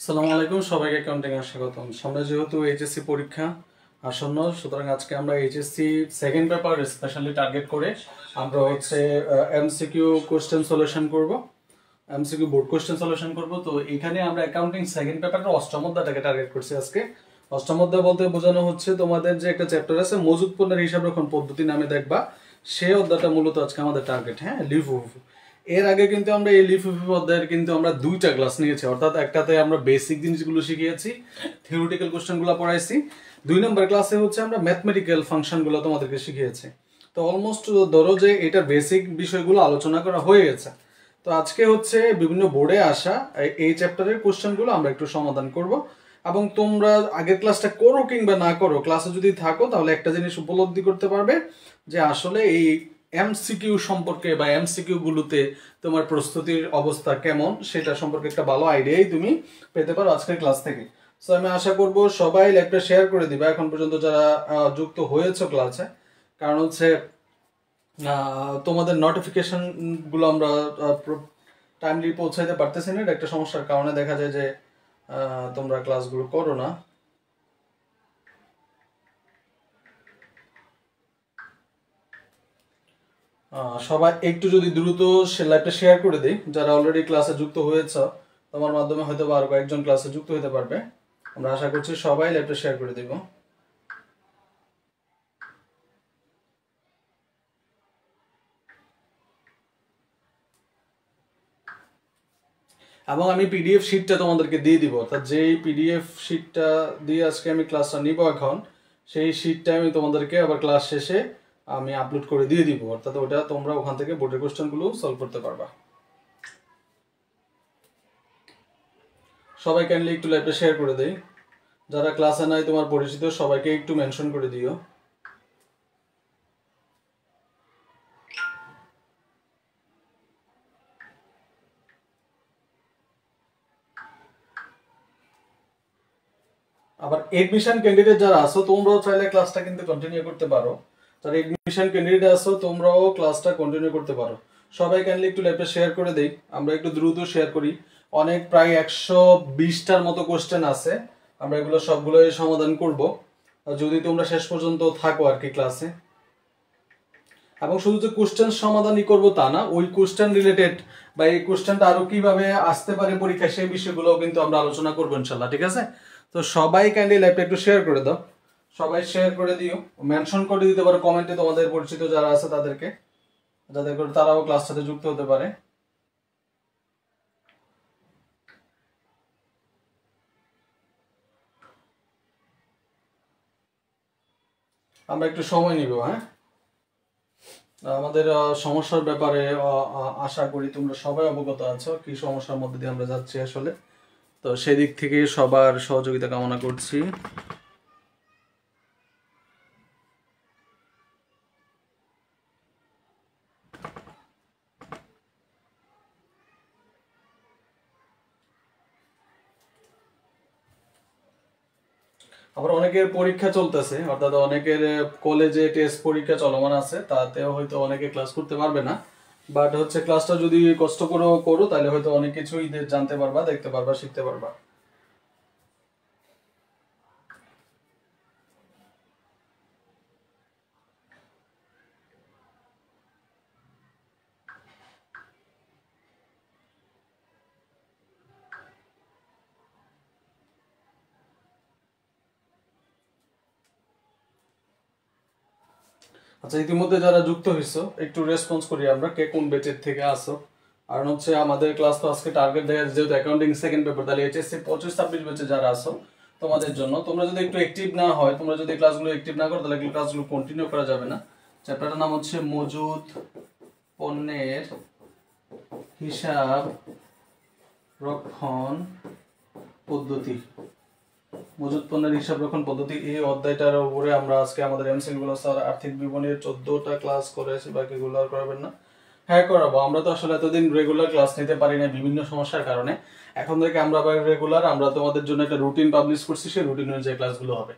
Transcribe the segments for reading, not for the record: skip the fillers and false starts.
আসসালামু আলাইকুম, সবাইকে অ্যাকাউন্টিং এ স্বাগতম। সামনে যেহেতু এইচএসসি পরীক্ষা আসন্ন, সুতরাং আজকে আমরা HSC second paper specially target করে আমরা এমসিকিউ কোশ্চেন সলিউশন করব, এমসিকিউ বোর্ড কোশ্চেন সলিউশন করব। তো এখানে আমরা অ্যাকাউন্টিং সেকেন্ড পেপারের অষ্টম অধ্যায়টাকে টার্গেট করছি আজকে। অষ্টম অধ্যায় বলতে বোঝানো হচ্ছে তোমাদের যে একটা চ্যাপ্টার আছে মজুদ পণ্যের হিসাব রক্ষণ পদ্ধতি নামে, দেখবা সেই অধ্যায়টা মূলত আজকে আমাদের টার্গেট। হ্যাঁ, লিফু। এর আগে কিন্তু আমরা এই লিফু অধ্যায়ের কিন্তু আমরা দুইটা ক্লাস নিয়েছি, অর্থাৎ একটাতে আমরা বেসিক জিনিসগুলো শিখিয়েছি, থিওরিটিক্যাল কোশ্চেনগুলো পড়াইছি। 2 নম্বর ক্লাসে হচ্ছে আমরা ম্যাথমেটিক্যাল ফাংশনগুলো তোমাদেরকে শিখিয়েছি। তো অলমোস্ট ধরো যে এটার বেসিক বিষয়গুলো আলোচনা করা হয়ে গেছে। তো আজকে হচ্ছে বিভিন্ন বোর্ডে আসা এই চ্যাপ্টারের কোশ্চেনগুলো আমরা একটু সমাধান করব। এবং তোমরা আগের ক্লাসটা করো কিংবা না করো, ক্লাসে যদি থাকো তাহলে একটা জিনিস উপলব্ধি করতে পারবে যে আসলে এই এমসিকিউ সম্পর্কে বা এমসিকিউ গুলোতে তোমার প্রস্তুতির অবস্থা কেমন সেটা সম্পর্কে একটা ভালো আইডিয়াই তুমি পেতে পারো আজকের ক্লাস থেকে। সো আমি আশা করব সবাই ল্যাপটপটা শেয়ার করে দিবা এখন পর্যন্ত যারা যুক্ত হয়েছে ক্লাসে, কারণ হচ্ছে তোমাদের নোটিফিকেশন গুলো আমরা টাইমলি পৌঁছাইতে পারতেছি না। এটা একটা সমস্যার কারণে দেখা যায় যে তোমরা ক্লাসগুলো করো না। সবাই একটু যদি দ্রুত লাইভটা শেয়ার করে দিই, যারা অলরেডি ক্লাসে যুক্ত হয়েছে তোমার মাধ্যমে হয়তো আরো কয়েকজন ক্লাসে যুক্ত হতে পারবে। আমরা আশা করছি সবাই লাইভটা শেয়ার করে দিব। এবং আমি পিডিএফ শিটটা তোমাদেরকে দিয়ে দিব, অর্থাৎ যেই পিডিএফ শিটটা দিয়ে আজকে আমি ক্লাসটা নিব এখন, সেই শিটটা আমি তোমাদেরকে আবার ক্লাস শেষে আমি আপলোড করে দিয়ে দিব, অর্থাৎ ওটা তোমরা ওখান থেকে বোর্ডের কোশ্চেনগুলো সলভ করতে পারবা। সবাই কাইন্ডলি একটু লাইভটা শেয়ার করে দেই, যারা ক্লাসে নাই তোমার পরিচিত সবাইকে একটু মেনশন করে দিও। আবার এডমিশন ক্যান্ডিডেট যারা আছো তোমরাও চাইলে ক্লাসটা কিন্তু কন্টিনিউ করতে পারো। যারা এডমিশন ক্যান্ডিডেট আছো তোমরাও ক্লাসটা কন্টিনিউ করতে পারো। সবাই কাইন্ডলি একটু লাইভটা শেয়ার করে দেই, আমরা একটু দ্রুত শেয়ার করি। অনেক প্রায় 120টার মতো কোশ্চেন আছে, আমরা এগুলো সবগুলোই সমাধান করব যদি তোমরা শেষ পর্যন্ত থাকো আর কি ক্লাসে। এবং শুধু যে কোশ্চেন সমাধানই করবো তা না, ওই কোশ্চেন রিলেটেড বা এই কোশ্চেনটা আরো কিভাবে আসতে পারে পরীক্ষায় সেই বিষয়গুলোও কিন্তু আমরা আলোচনা করবো ইনশাল্লাহ, ঠিক আছে? তো সবাই কাইন্ডলি লাইভটা একটু শেয়ার করে দাও, সবাই শেয়ার করে দিও, মেনশন করে দিতে পারো কমেন্টে তোমাদের পরিচিত যারা আছে তাদেরকে, যাদের করে তারাও ক্লাস সাথে যুক্ত হতে পারে। আমরা একটু সময় নিব। হ্যাঁ, আমাদের সমস্যার ব্যাপারে আশা করি তোমরা সবাই অবগত আছো কি সমস্যার মধ্যে দিয়ে আমরা যাচ্ছি আসলে। তো সেদিক থেকে সবার সহযোগিতা কামনা করছি। আবার অনেকের পরীক্ষা চলতেছে, অর্থাৎ অনেকের কলেজে টেস্ট পরীক্ষা চলমান আছে, তাতেও হয়তো অনেকে ক্লাস করতে পারবে না। বাট হচ্ছে ক্লাসটা যদি কষ্ট করে করো তাহলে হয়তো অনেক কিছুই জানতে পারবা, দেখতে পারবা, শিখতে পারবা। আচ্ছা, ইতিমধ্যে যারা যুক্ত হয়েছো একটু রেসপন্স করি আমরা, কে কোন ব্যাচের থেকে আসো। আর হচ্ছে আমাদের ক্লাস তো আজকে টার্গেট দেখা যাচ্ছে যেহেতু অ্যাকাউন্টিং সেকেন্ড পেপার, তাহলে এইচএসসি 25-26 ব্যাচে যারা আসো তোমাদের জন্য, তোমরা যদি একটু অ্যাক্টিভ না হয়, তোমরা যদি ক্লাসগুলো অ্যাক্টিভ না করো তাহলে ক্লাসগুলো কন্টিনিউ করা যাবে না। চ্যাপ্টারটার নাম হচ্ছে মজুদ পণ্যের হিসাব রক্ষণ পদ্ধতি। মজুদ পণ্যের হিসাব রক্ষণ পদ্ধতি এই অধ্যায়টার উপরে আমরা আজকে আমাদের এমসিকিউ গুলো স্যার আর্থিক বিবরণীর 14টা ক্লাস করেছি, বাকিগুলো আর করাবেন না? হ্যাঁ করাবো, আমরা তো আসলে এতদিন রেগুলার ক্লাস নিতে পারি না বিভিন্ন সমস্যার কারণে। এখন থেকে আমরা রেগুলার, আমরা তোমাদের জন্য একটা রুটিন পাবলিশ করছি, সেই রুটিন অনুযায়ী ক্লাসগুলো হবে।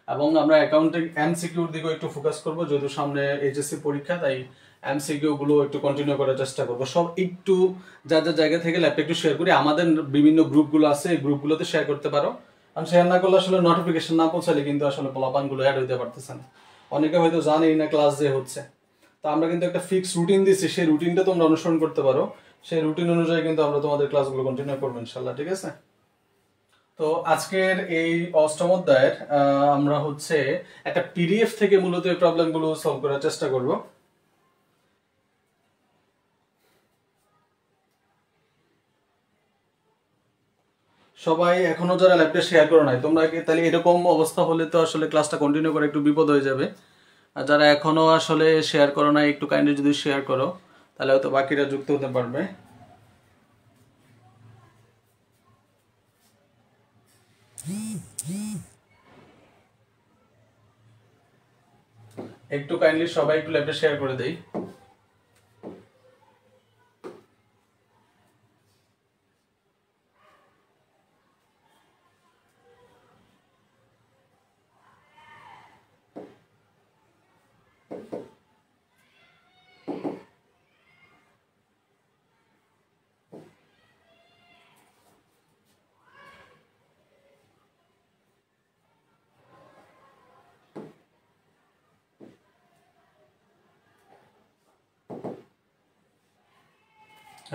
এবং আমরা অ্যাকাউন্টিং এমসিকিউর দিকে একটু ফোকাস করব, যেহেতু সামনে এইচএসসি পরীক্ষা, তাই এমসিকিউ গুলো একটু কন্টিনিউ করার চেষ্টা করবো। সব একটু যা যা জায়গা থেকে ল্যাপটপ একটু শেয়ার করি, আমাদের বিভিন্ন গ্রুপগুলো আছে এই গ্রুপগুলোতে শেয়ার করতে পারো, কারণ শেয়ার না করলে আসলে নোটিফিকেশন না পৌঁছালে কিন্তু আসলে পোলাপানগুলো অ্যাড হইতে পারতেছে না। অনেকে হয়তো জানেই না ক্লাস যে হচ্ছে, তো আমরা কিন্তু একটা ফিক্স রুটিন দিচ্ছি, সেই রুটিনটা তোমরা অনুসরণ করতে পারো। সেই রুটিন অনুযায়ী কিন্তু আমরা তোমাদের ক্লাসগুলো কন্টিনিউ করবো ইনশাল্লাহ, ঠিক আছে? তো আজকের এই অষ্টম অধ্যায়ের আমরা হচ্ছে একটা পিডিএফ থেকে মূলত এই প্রবলেমগুলো সলভ করার চেষ্টা করব। সবাই এখনো যারা ল্যাপটপ শেয়ার করো নাই তোমরা কি, তাহলে এরকম অবস্থা হলে তো আসলে ক্লাসটা কন্টিনিউ করে একটু বিপদ হয়ে যাবে। আর যারা এখনো আসলে শেয়ার করো নাই একটু কাইন্ডলি যদি শেয়ার করো তাহলে হয়তো বাকিরা যুক্ত হতে পারবে। একটু কাইন্ডলি সবাই একটু ল্যাপটপ শেয়ার করে দেই।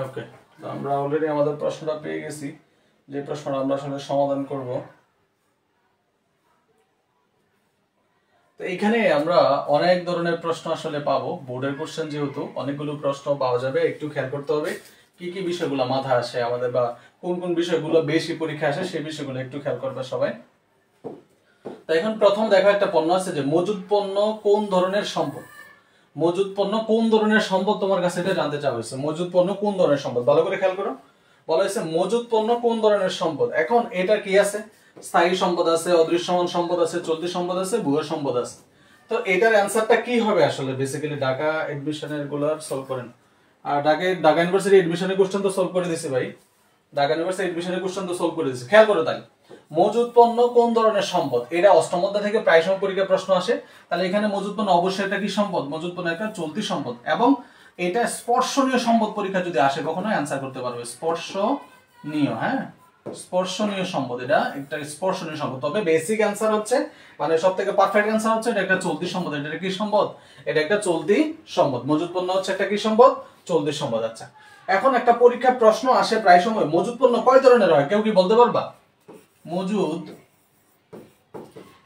ওকে, তো আমরা অলরেডি আমাদের প্রশ্নটা পেয়ে গেছি, যে প্রশ্নটা আমরা আসলে সমাধান করব। তো এইখানে আমরা অনেক ধরনের প্রশ্ন আসলে পাবো, বোর্ডের কোশ্চেন যেহেতু অনেকগুলো প্রশ্ন পাওয়া যাবে, একটু খেয়াল করতে হবে কি কি বিষয়গুলো মাথায় আসে আমাদের, বা কোন কোন বিষয়গুলো বেশি পরীক্ষা আসে সেই বিষয়গুলো একটু খেয়াল করবে সবাই। তো এখন প্রথম দেখো একটা পণ্য আছে যে মজুদ পণ্য কোন ধরনের সম্পদ। মজুদ পণ্য কোন ধরনের সম্পদ তোমার কাছে এটা জানতে চাওয়া হয়েছে। মজুদ পণ্য কোন ধরনের সম্পদ, ভালো করে খেয়াল করো। বলা হয়েছে মজুদ পণ্য কোন ধরনের সম্পদ। এখন এটা কি আছে, স্থায়ী সম্পদ আছে, অদৃশ্যমান সম্পদ আছে, চলতি সম্পদ আছে, ভুয়া সম্পদ আছে। তো এটার অ্যান্সারটা কি হবে আসলে, বেসিক্যালি ঢাকা এডমিশনের গুলো সলভ করেন। আর ঢাকা ইউনিভার্সিটি এডমিশনের কোশ্চেন তো সলভ করে দিছি ভাই, ঢাকা ইউনিভার্সিটি এডমিশনের কোশ্চেন তো সলভ করে দিছি। খেয়াল করো তাহলে মজুদ পণ্য কোন ধরনের সম্পদ, এটা অষ্টম অধ্যায় থেকে প্রায় সময় পরীক্ষায় প্রশ্ন আসে। তাহলে এখানে মজুদ পণ্য অবশ্যই এটা কি সম্পদ, মজুদ পণ্য একটা চলতি সম্পদ, এবং এটা স্পর্শনীয় সম্পদ পরীক্ষা যদি আসে কখনো অ্যান্সার করতে পারবে। স্পর্শনীয়, হ্যাঁ স্পর্শনীয় সম্পদ, এটা একটা স্পর্শনীয় সম্পদ। তবে বেসিক অ্যান্সার হচ্ছে, মানে সব থেকে পারফেক্ট অ্যান্সার হচ্ছে এটা একটা চলতি সম্পদ। এটা কি সম্পদ, এটা একটা চলতি সম্পদ। মজুদ পণ্য হচ্ছে একটা কি সম্পদ, চলতি সম্পদ। আচ্ছা, এখন একটা পরীক্ষা প্রশ্ন আসে প্রায় সময়, মজুদ পণ্য কয় ধরনের হয়, কেউ কি বলতে পারবা? মজুদ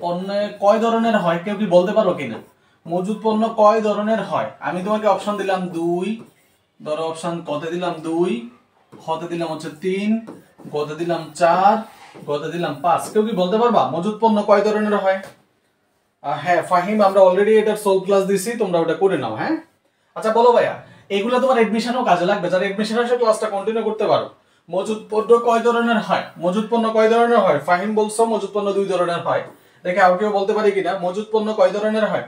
পণ্য কয় ধরনের হয়, কেউ কি বলতে পারো কিনা? মজুদ পণ্য কয় ধরনের হয়? আমি তোমাকে অপশন দিলাম 2, ধরো অপশন কতে দিলাম 2, খতে দিলাম হচ্ছে 3, গতে দিলাম 4, গতে দিলাম 5। কেউ কি বলতে পারবা মজুদ পণ্য কয় ধরনের হয়? হ্যাঁ ফাহিম, আমরা অলরেডি এটা সলভ ক্লাস দিছি, তোমরা ওটা করে নাও। হ্যাঁ আচ্ছা বলো ভাইয়া, এগুলো তোমার এডমিশনও কাজে লাগবে, যারা এডমিশন আসে ক্লাসটা কন্টিনিউ করতে পারো। মজুদ পণ্য কয় ধরনের হয়, মজুদ পণ্য কয় ধরনের হয়? ফাহিম বলছো মজুদ পণ্য 2 ধরনের হয়। দেখে আর কেউ বলতে পারি কিনা মজুদ পণ্য কয় ধরনের হয়?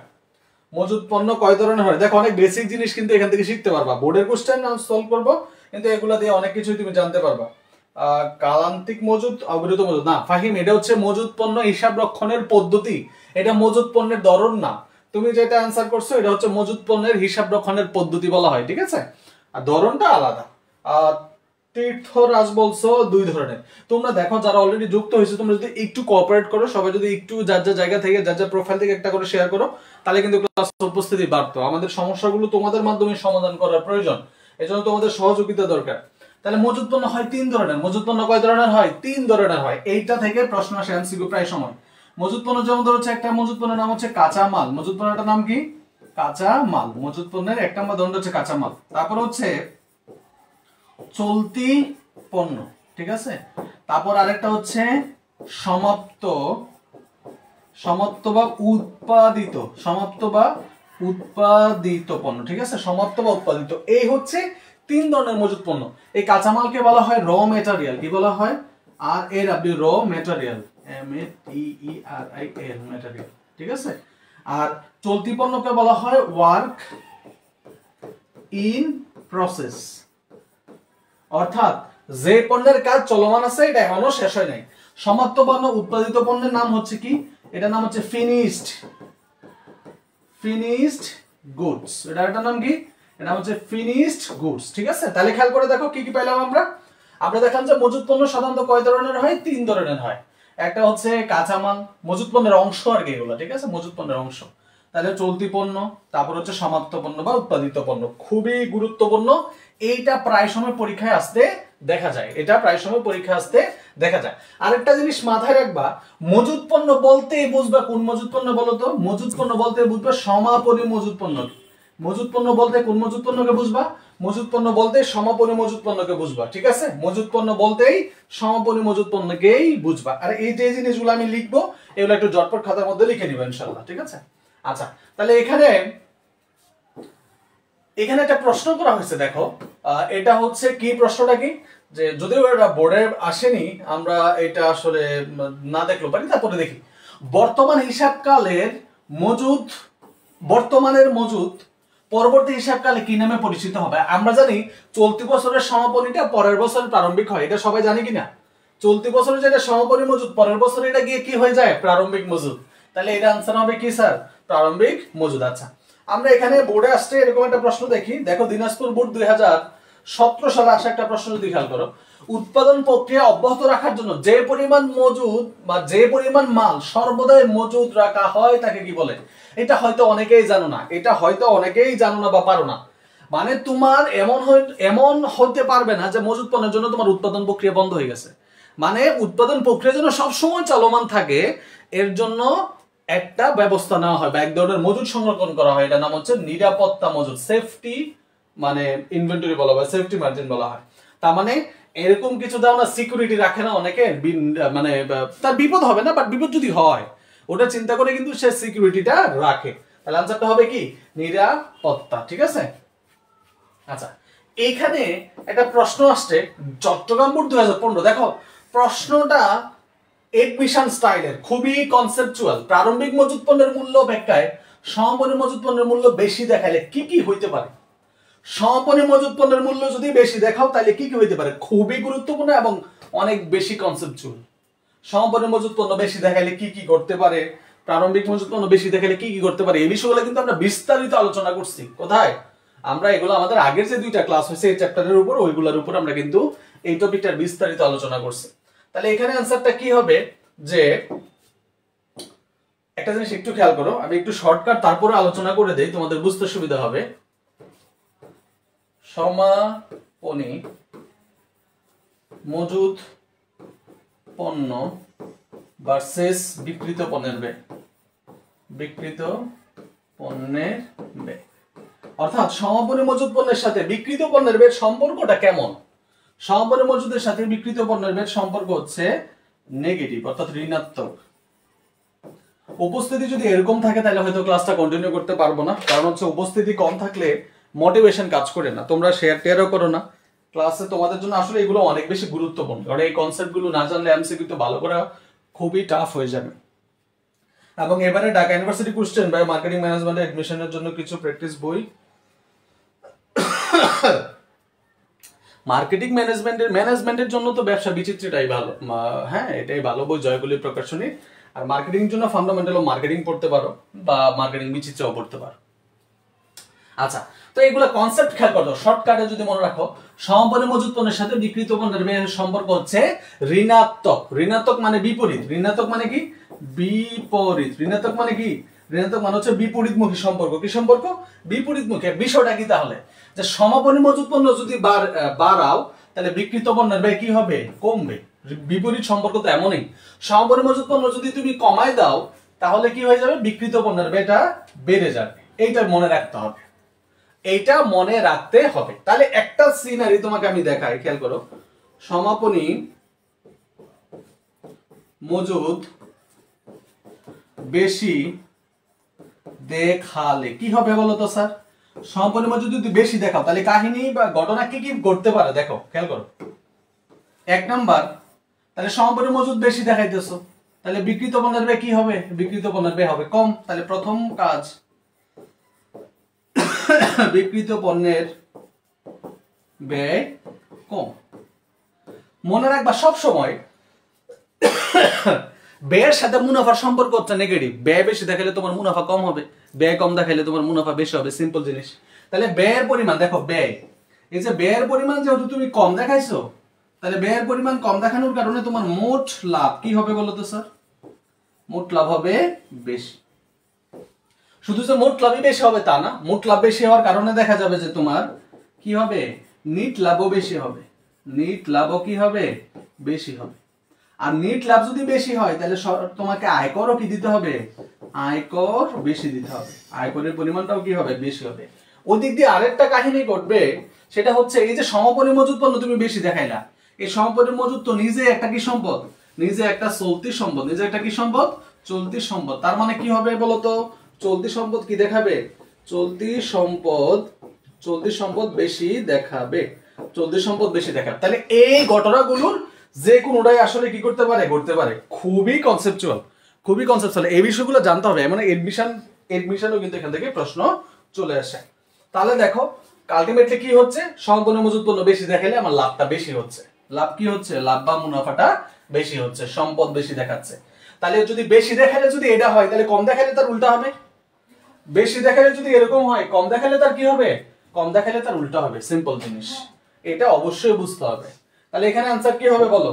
মজুদ পণ্য কয় ধরনের হয়? দেখো অনেক বেসিক জিনিস কিন্তু এখান থেকে শিখতে পারবা, বোর্ডের কোশ্চেন সলভ করবো কিন্তু এগুলা দিয়ে অনেক কিছুই তুমি জানতে পারবা। কালান্তিক মজুদ, অবিরত মজুদ না ফাহিম, এটা হচ্ছে মজুদ পণ্য হিসাব রক্ষণের পদ্ধতি, এটা মজুদ পণ্যের ধরন না। তুমি যেটা অ্যান্সার করছো এটা হচ্ছে মজুদ পণ্যের হিসাব রক্ষণের পদ্ধতি বলা হয়, ঠিক আছে? আর ধরনটা আলাদা। তীর্থরাজ বলছো 2 ধরনের। তোমরা দেখো যারা অলরেডি যুক্ত হয়েছে, তোমরা যদি একটু কোঅপারেট করো, সবাই যদি একটু যার যার জায়গা থেকে যার যার প্রোফাইল থেকে একটা করে শেয়ার করো, তাহলে কিন্তু ক্লাস উপস্থিতি বাড়তো। আমাদের সমস্যাগুলো তোমাদের মাধ্যমে সমাধান করার প্রয়োজন, এজন্য তোমাদের সহযোগিতা দরকার। তাহলে মজুদ পণ্য হয় 3 ধরনের। মজুদ পণ্য কয় ধরনের হয়? 3 ধরনের হয়। এইটা থেকে প্রশ্ন আসে এমসিকিউ প্রায় সময়। মজুদ পণ্য যেমন ধরো হচ্ছে একটা মজুদ পণ্যের নাম হচ্ছে কাঁচা মাল। মজুদ পণ্যটার নাম কি? কাঁচা মাল। মজুদ পণ্যের এক নম্বর ধরন হচ্ছে কাঁচা মাল। তারপর হচ্ছে চলতি পণ্য, ঠিক আছে? তারপর আরেকটা হচ্ছে সমাপ্ত, সমাপ্ত বা উৎপাদিত, সমাপ্ত বা উৎপাদিত পণ্য, ঠিক আছে? সমাপ্ত বা উৎপাদিত, এই হচ্ছে 3 ধরনের মজুদ পণ্য। এই কাঁচামালকে বলা হয় র মেটেরিয়াল। কি বলা হয়? RAW, র মেটেরিয়াল, METERIAL, মেটেরিয়াল, ঠিক আছে? আর চলতি পণ্যকে বলা হয় ওয়ার্ক ইন প্রসেস, অর্থাৎ যে পণ্যের কাজ চলমান আছে, এটা এখনো শেষ হয় নাই। সমাপ্ত পণ্য, উৎপাদিত পণ্যের নাম হচ্ছে কি? এটার নাম হচ্ছে ফিনিশড গুডস। এটার নাম কি? এটা হচ্ছে ফিনিশড গুডস। ঠিক আছে, তাহলে খেয়াল করে দেখো কি কি পেলাম আমরা। আমরা দেখলাম যে মজুত পণ্য সাধারণত কয় ধরনের হয়? 3 ধরনের হয়। একটা হচ্ছে কাঁচামাল, মজুত পণ্যের অংশ আর কি এগুলো, ঠিক আছে, মজুত পণ্যের অংশ। তাহলে চলতি পণ্য, তারপর হচ্ছে সমাপ্ত পণ্য বা উৎপাদিত পণ্য। খুবই গুরুত্বপূর্ণ, এইটা প্রায় সময় পরীক্ষায় আসতে দেখা যায়, এটা প্রায় সময় পরীক্ষায় আসতে দেখা যায়। আরেকটা জিনিস মাথায় রাখবা, মজুত পণ্য বলতেই বুঝবা কোন মজুত পণ্য বলো তো? মজুত পণ্য বলতে বুঝবা সমাপনী মজুত পণ্য। মজুত পণ্য বলতে কোন মজুত পণ্যকে বুঝবা? মজুত পণ্য বলতে সমাপনী মজুত পণ্যকে বুঝবা। ঠিক আছে, মজুত পণ্য বলতেই সমাপনী মজুত পণ্যকেই বুঝবা। আর এই যে জিনিসগুলো আমি লিখবো এগুলো একটু জটপট খাতার মধ্যে লিখে নিবা ইনশাআল্লাহ। ঠিক আছে, আচ্ছা তাহলে এখানে একটা প্রশ্ন করা হয়েছে, দেখো এটা হচ্ছে কি, প্রশ্নটা কি, যে যদিও এটা বোর্ডে আসেনি, আমরা এটা আসলে না দেখলেও পারি, তারপরে দেখি। বর্তমান হিসাবকালের মজুদ, বর্তমানের মজুদ পরবর্তী হিসাবকালে কি নামে পরিচিত হবে? আমরা জানি চলতি বছরের সমাপনীটা পরের বছরের প্রারম্ভিক হয়, এটা সবাই জানি কিনা? চলতি বছরে যেটা সমাপনী মজুদ, পরের বছরে এটা গিয়ে কি হয়ে যায়? প্রারম্ভিক মজুদ। তাহলে এটা আনসার হবে কি স্যার? প্রারম্ভিক মজুদ। আচ্ছা, আমরা এখানে বোর্ডে আসছে এরকম একটা প্রশ্ন দেখি, দেখো দিনাজপুর বোর্ড 2017 সালে আসা একটা প্রশ্ন যদি খেয়াল করো, উৎপাদন প্রক্রিয়া অব্যাহত রাখার জন্য যে পরিমাণ মজুদ বা যে পরিমাণ মাল সর্বদাই মজুদ রাখা হয় তাকে কি বলে? এটা হয়তো অনেকেই জানো না, এটা হয়তো অনেকেই জানো না বা পারো না। মানে তোমার এমন হতে পারবে না যে মজুদ পণ্যের জন্য তোমার উৎপাদন প্রক্রিয়া বন্ধ হয়ে গেছে। মানে উৎপাদন প্রক্রিয়া যেন সবসময় চলমান থাকে, এর জন্য একটা ব্যবস্থা নেওয়া হয় বা এক ধরনের মজুদ সংরক্ষণ করা হয়, এটা নাম হচ্ছে নিরাপত্তা মজুদ, সেফটি মানে ইনভেন্টরি বলা হয়, সেফটি মার্জিন বলা হয়। তার মানে এরকম কিছু দাও না, সিকিউরিটি রাখে না অনেকে, মানে তার বিপদ হবে না, বাট বিপদ যদি হয় ওটা চিন্তা করে কিন্তু সে সিকিউরিটিটা রাখে। তাহলে আনসারটা হবে কি? নিরাপত্তা। ঠিক আছে, আচ্ছা এইখানে একটা প্রশ্ন আসছে চট্টগ্রাম বোর্ড 2015, দেখো প্রশ্নটা এডমিশন স্টাইলের, খুবই কনসেপচুয়াল। প্রারম্ভিক মজুত পণ্যের মূল্য ব্যাখ্যায় সমাপনী মজুত পণ্যের মূল্য বেশি দেখাইলে কি কি হইতে পারে? সমাপনী মজুত পণ্যের মূল্য যদি বেশি দেখাও তাহলে কি কি হইতে পারে? খুবই গুরুত্বপূর্ণ এবং অনেক বেশি কনসেপচুয়াল। সমাপনী মজুত পণ্য বেশি দেখাইলে কি কি করতে পারে, প্রারম্ভিক মজুত পণ্য বেশি দেখাইলে কি কি করতে পারে, এই বিষয়গুলো কিন্তু আমরা বিস্তারিত আলোচনা করছি। কোথায়? আমরা এগুলো আমাদের আগের যে 2টা ক্লাস হয়েছে এই চ্যাপ্টারের উপর, ওইগুলোর উপর আমরা কিন্তু এই টপিকটার বিস্তারিত আলোচনা করছি। তাহলে এখানে অ্যান্সারটা কি হবে? যে একটা জিনিস একটু খেয়াল করো, আমি একটু শর্টকাট তারপরে আলোচনা করে দেই, তোমাদের বুঝতে সুবিধা হবে। সমাপনী মজুদ পণ্য ভার্সেস বিক্রিত পণ্যের ব্যয়, বিক্রিত পণ্যের ব্যয়, অর্থাৎ সমাপনী মজুদ পণ্যের সাথে বিক্রিত পণ্যের ব্যয়ের সম্পর্কটা কেমন? সমাপনী মজুদের সাথে বিক্রিত পণ্যের ব্যয়ের সম্পর্ক হচ্ছে নেগেটিভ, অর্থাৎ ঋণাত্মক। উপস্থিতি যদি এরকম থাকে তাহলে হয়তো ক্লাসটা কন্টিনিউ করতে পারবো না, কারণ হচ্ছে উপস্থিতি কম থাকলে মোটিভেশন কাজ করে না, তোমরা শেয়ারও করো না ক্লাসে। তোমাদের জন্য আসলে এগুলো অনেক বেশি গুরুত্বপূর্ণ, কারণ এই কনসেপ্টগুলো না জানলে এমসিকিউ তো ভালো করা খুবই টাফ হয়ে যাবে। এবং এবারে ঢাকা ইউনিভার্সিটি কোশ্চেন বা মার্কেটিং ম্যানেজমেন্ট এডমিশনের জন্য কিছু প্র্যাকটিস বই, মার্কেটিং ম্যানেজমেন্টের জন্য তো ব্যবসা বিচিত্রটাই ভালো, হ্যাঁ এটাই ভালো বই, জয়গুলি প্রকাশনী। আর মার্কেটিং এর জন্য ফান্ডামেন্টাল অফ মার্কেটিং পড়তে পারো বা মার্কেটিং বিচিত্রও পড়তে পারো। আচ্ছা, তো এগুলো কনসেপ্ট খেয়াল করো, শর্টকাটে যদি মনে রাখো, সমাপনী মজুদ পণ্যের সাথে বিক্রিত পণ্যের ব্যয়ের সম্পর্ক হচ্ছে ঋণাত্মক। ঋণাত্মক মানে বিপরীত, ঋণাত্মক মানে কি? বিপরীত। ঋণাত্মক মানে কি? ঋণাত্মক মানে হচ্ছে বিপরীতমুখী সম্পর্ক। কি সম্পর্ক? বিপরীতমুখী। বিষয়টা কি তাহলে? যে সমাপনী মজুদ পণ্য যদি বাড়াও তাহলে বিক্রিত পণ্যের ব্যয় কি হবে? কমবে। বিপরীত সম্পর্ক তো এমনই। সমাপনী মজুদ পণ্য যদি তুমি কমায় দাও তাহলে কি হয়ে যাবে? বিক্রিত পণ্যের ব্যয়টা বেড়ে যাবে। এইটা মনে রাখতে হবে, এইটা মনে রাখতে হবে। তাহলে একটা সিনারি তোমাকে আমি দেখাই, খেয়াল করো। সমাপনী মজুদ বেশি দেখালে কি হবে বলো তো স্যার? সমাপনী মজুদ যদি বেশি দেখাও তাহলে কাহিনী বা ঘটনা কি কি ঘটতে পারে দেখো, খেয়াল করো। 1 নাম্বার, তাহলে সমাপনী মজুদ বেশি দেখাইতেছো, তাহলে বিক্রিত পণ্যের ব্যয় কি হবে? বিক্রিত পণ্যের ব্যয় হবে কম। তাহলে প্রথম কাজ, বিক্রিত পণ্যের ব্যয় কম। মনে রাখবা সব সময় ব্যয়ের সাথে মুনাফার সম্পর্ক হচ্ছে নেগেটিভ। ব্যয় বেশি দেখালে তোমার মুনাফা কম হবে, ব্যয় কম দেখালে তোমার মুনাফা বেশি হবে, সিম্পল জিনিস। তাহলে ব্যয়ের পরিমাণ দেখো, ব্যয়, এই যে ব্যয়ের পরিমাণ যেহেতু তুমি কম দেখাইছো, তাহলে ব্যয়ের পরিমাণ কম দেখানোর কারণে তোমার মোট লাভ কি হবে বলো তো স্যার? মোট লাভ হবে বেশি। শুধু যে মোট লাভই বেশি হবে তা না, মোট লাভ বেশি হওয়ার কারণে দেখা যাবে যে তোমার কি হবে, নিট লাভও বেশি হবে। নিট লাভও কি হবে, বেশি হবে। আর নিট লাভ যদি বেশি হয় তাহলে তোমাকে আয়করও কি দিতে হবে, আয়কর বেশি দিতে হবে, আয়করের পরিমাণটাও কি হবে, বেশি হবে। ওদিক দিয়ে আরেকটা কাহিনী ঘটবে, সেটা হচ্ছে এই যে সমপরি মজুত পণ্য তুমি বেশি দেখাইলা, এই সমপরি মজুত তো নিজে একটা কি সম্পদ, নিজে একটা চলতি সম্পদ, নিজে একটা কি সম্পদ, চলতি সম্পদ। তার মানে কি হবে বলতো, চলতি সম্পদ কি দেখাবে, চলতি সম্পদ বেশি দেখাবে, চলতি সম্পদ বেশি দেখাবে। তাহলে এই ঘটনাগুলোর যে কোনোটাই আসলে কি করতে পারে, ঘটতে পারে। খুবই কনসেপচুয়াল, খুবই কনসেপচুয়াল, এই বিষয়গুলো জানতে হবে। মানে এডমিশনও কিন্তু এখান থেকে প্রশ্ন চলে আসে। তাহলে দেখো আলটিমেটলি কি হচ্ছে, সমপরি মজুত পণ্য বেশি দেখালে আমার লাভটা বেশি হচ্ছে। লাভ কি হচ্ছে, লাভ বা মুনাফাটা বেশি হচ্ছে, সম্পদ বেশি দেখাচ্ছে। তাহলে যদি বেশি দেখালে যদি এটা হয়, তাহলে কম দেখালে তার উল্টা হবে। বেশি দেখালে যদি এরকম হয়, কম দেখালে তার কি হবে, কম দেখালে তার উল্টা হবে, সিম্পল জিনিস, এটা অবশ্যই বুঝতে হবে। তাহলে এখানে आंसर কি হবে বলো,